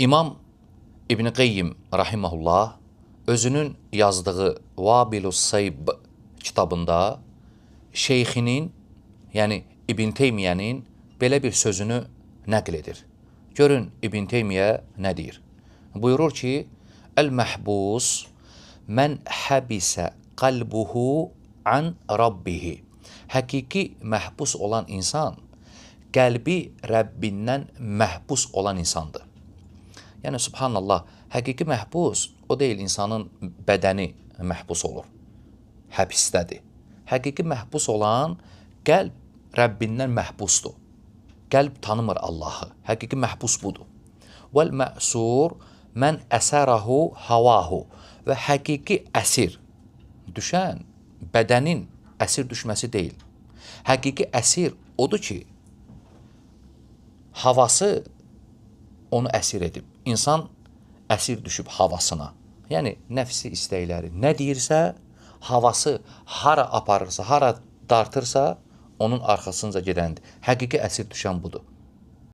İmam İbn Qeyyim rahimehullah özünün yazdığı Vabilus Sayb kitabında şeyxinin, yəni İbn Teymiyənin belə bir sözünü nəql edir. Görün İbn Teymiyyə nə deyir? Buyurur ki, Əl-məhbus mən həbisə qalbuhu an rabbihi. Həqiqi məhbus olan insan, qəlbi Rəbbindən məhbus olan insandır. Yəni, subhanallah, həqiqi məhbus o deyil, insanın bədəni məhbus olur, həbisdədir. Həqiqi məhbus olan qəlb Rəbbindən məhbusdur. Qəlb tanımır Allahı. Həqiqi məhbus budur. Vəl-məsur mən əsərahu havahu. Və həqiqi əsir düşən bədənin əsir düşməsi deyil. Həqiqi əsir odur ki, havası onu əsir edib. İnsan əsir düşüb havasına. Yəni, nəfsi istəkləri nə deyirsə, havası hara aparırsa, hara dartırsa, onun arxasınca gedəndir. Həqiqi əsir düşən budur.